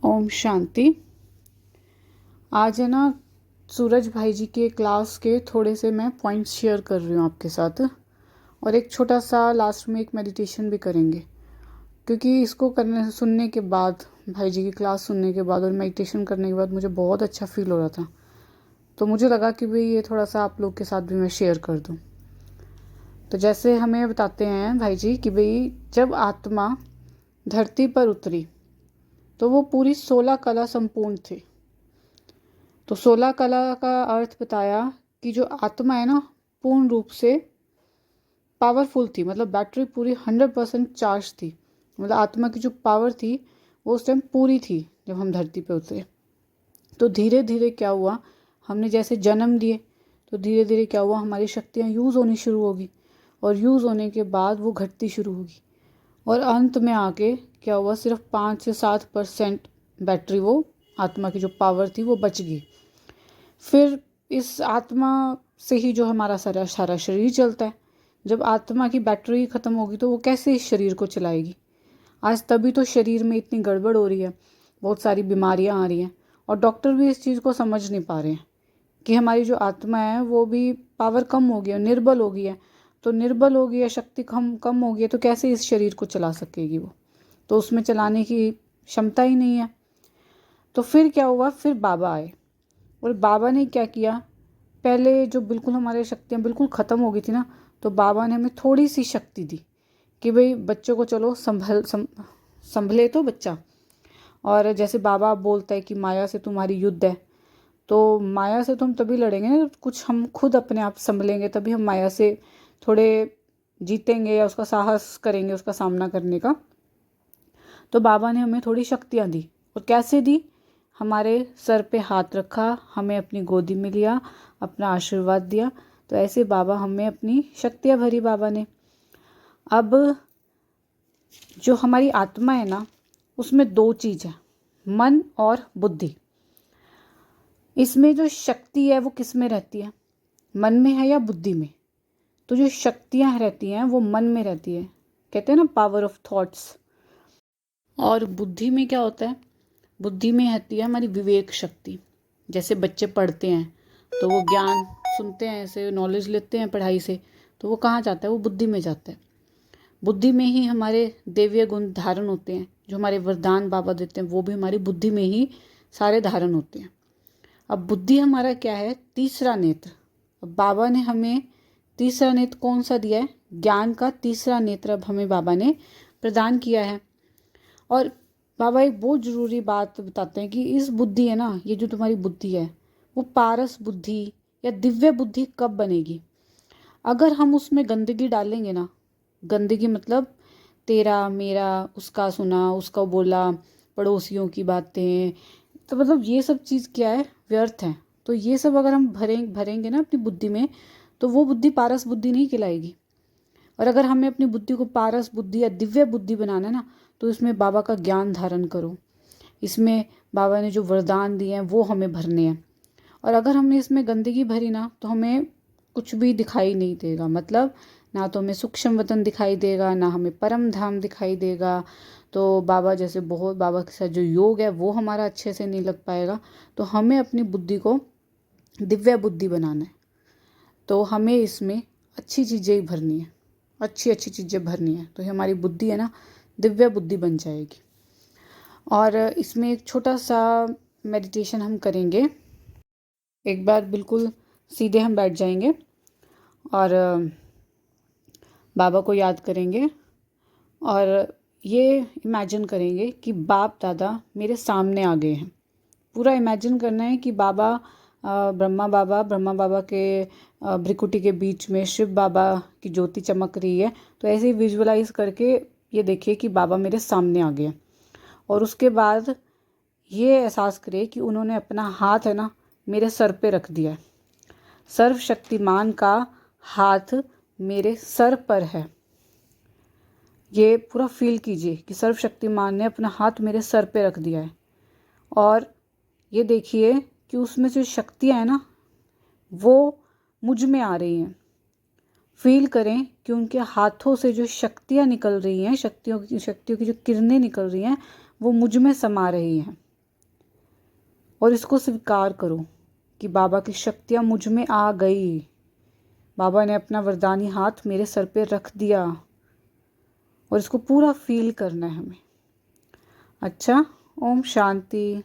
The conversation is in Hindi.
ओम शांति। आज है ना, सूरज भाई जी के क्लास के थोड़े से मैं पॉइंट्स शेयर कर रही हूँ आपके साथ, और एक छोटा सा लास्ट में एक मेडिटेशन भी करेंगे, क्योंकि इसको करने सुनने के बाद, भाई जी की क्लास सुनने के बाद और मेडिटेशन करने के बाद मुझे बहुत अच्छा फील हो रहा था। तो मुझे लगा कि भाई ये थोड़ा सा आप लोग के साथ भी मैं शेयर कर दूँ। तो जैसे हमें बताते हैं भाई जी कि भाई जब आत्मा धरती पर उतरी तो वो पूरी 16 कला संपूर्ण थी। तो 16 कला का अर्थ बताया कि जो आत्मा है ना, पूर्ण रूप से पावरफुल थी, मतलब बैटरी पूरी 100% चार्ज थी। मतलब आत्मा की जो पावर थी वो उस टाइम पूरी थी जब हम धरती पे उतरे। तो धीरे धीरे क्या हुआ, हमने जैसे जन्म लिए तो धीरे धीरे क्या हुआ, हमारी शक्तियाँ यूज़ होनी शुरू होगी, और यूज़ होने के बाद वो घटती शुरू होगी, और अंत में आके क्या हुआ, सिर्फ 5 से 7% बैटरी, वो आत्मा की जो पावर थी वो बच गई। फिर इस आत्मा से ही जो हमारा सारा सारा शरीर चलता है। जब आत्मा की बैटरी ख़त्म होगी तो वो कैसे इस शरीर को चलाएगी। आज तभी तो शरीर में इतनी गड़बड़ हो रही है, बहुत सारी बीमारियां आ रही हैं, और डॉक्टर भी इस चीज़ को समझ नहीं पा रहे हैं कि हमारी जो आत्मा है वो भी पावर कम हो गई है, निर्बल हो गई है। तो निर्बल हो गई है, शक्ति कम कम हो गई है, तो कैसे इस शरीर को चला सकेगी वो। तो उसमें चलाने की क्षमता ही नहीं है। तो फिर क्या हुआ, फिर बाबा आए, और बाबा ने क्या किया, पहले जो बिल्कुल हमारी शक्तियाँ बिल्कुल ख़त्म हो गई थी ना, तो बाबा ने हमें थोड़ी सी शक्ति दी कि भाई बच्चों को चलो संभले तो बच्चा। और जैसे बाबा बोलता है कि माया से तुम्हारी युद्ध है, तो माया से तो हम तभी लड़ेंगे ना, कुछ हम खुद अपने आप संभलेंगे, तभी हम माया से थोड़े जीतेंगे या उसका साहस करेंगे उसका सामना करने का। तो बाबा ने हमें थोड़ी शक्तियाँ दी, और कैसे दी, हमारे सर पे हाथ रखा, हमें अपनी गोदी में लिया, अपना आशीर्वाद दिया। तो ऐसे बाबा हमें अपनी शक्तियाँ भरी बाबा ने। अब जो हमारी आत्मा है ना, उसमें दो चीज़ है, मन और बुद्धि। इसमें जो शक्ति है वो किस में रहती है, मन में है या बुद्धि में। तो जो शक्तियाँ रहती हैं वो मन में रहती है, कहते हैं ना पावर ऑफ थॉट्स। और बुद्धि में क्या होता है, बुद्धि में रहती है हमारी विवेक शक्ति। जैसे बच्चे पढ़ते हैं तो वो ज्ञान सुनते हैं, ऐसे नॉलेज लेते हैं पढ़ाई से, तो वो कहाँ जाता है, वो बुद्धि में जाता है। बुद्धि में ही हमारे देवीय गुण धारण होते हैं, जो हमारे वरदान बाबा देते हैं वो भी हमारी बुद्धि में ही सारे धारण होते हैं। अब बुद्धि हमारा क्या है, तीसरा नेत्र। अब बाबा ने हमें तीसरा नेत्र कौन सा दिया है, ज्ञान का तीसरा नेत्र अब हमें बाबा ने प्रदान किया है। और बाबा एक बहुत ज़रूरी बात बताते हैं कि इस बुद्धि है ना, ये जो तुम्हारी बुद्धि है वो पारस बुद्धि या दिव्य बुद्धि कब बनेगी, अगर हम उसमें गंदगी डालेंगे ना। गंदगी मतलब तेरा मेरा, उसका सुना उसका बोला, पड़ोसियों की बातें, तो मतलब ये सब चीज़ क्या है, व्यर्थ है। तो ये सब अगर हम भरेंगे ना अपनी बुद्धि में, तो वो बुद्धि पारस बुद्धि नहीं कहलाएगी। और अगर हमें अपनी बुद्धि को पारस बुद्धि या दिव्य बुद्धि बनाना है ना, तो इसमें बाबा का ज्ञान धारण करो। इसमें बाबा ने जो वरदान दिए हैं वो हमें भरने हैं। और अगर हमने इसमें गंदगी भरी ना, तो हमें कुछ भी दिखाई नहीं देगा। मतलब ना तो हमें सूक्ष्म वतन दिखाई देगा, ना हमें परम धाम दिखाई देगा। तो बाबा जैसे बहुत, बाबा के साथ जो योग है वो हमारा अच्छे से नहीं लग पाएगा। तो हमें अपनी बुद्धि को दिव्य बुद्धि बनाना है। तो हमें इसमें अच्छी चीज़ें ही भरनी है, अच्छी अच्छी चीज़ें भरनी है, तो ये हमारी बुद्धि है ना, दिव्य बुद्धि बन जाएगी। और इसमें एक छोटा सा मेडिटेशन हम करेंगे। एक बार बिल्कुल सीधे हम बैठ जाएंगे और बाबा को याद करेंगे, और ये इमेजिन करेंगे कि बाप दादा मेरे सामने आ गए हैं। पूरा इमेजिन करना है कि बाबा ब्रह्मा बाबा के भ्रिकुटी के बीच में शिव बाबा की ज्योति चमक रही है। तो ऐसे ही विजुअलाइज करके ये देखिए कि बाबा मेरे सामने आ गए। और उसके बाद ये एहसास करिए कि उन्होंने अपना हाथ है ना मेरे सर पे रख दिया है। सर्वशक्तिमान का हाथ मेरे सर पर है। ये पूरा फील कीजिए कि सर्वशक्तिमान ने अपना हाथ मेरे सर पे रख दिया है। और ये देखिए कि उसमें जो शक्तियाँ हैं ना वो मुझ में आ रही हैं। फील करें कि उनके हाथों से जो शक्तियाँ निकल रही हैं, शक्तियों की जो किरणें निकल रही हैं वो मुझ में समा रही हैं। और इसको स्वीकार करो कि बाबा की शक्तियाँ मुझ में आ गई। बाबा ने अपना वरदानी हाथ मेरे सर पे रख दिया और इसको पूरा फील करना है हमें। अच्छा, ओम शांति।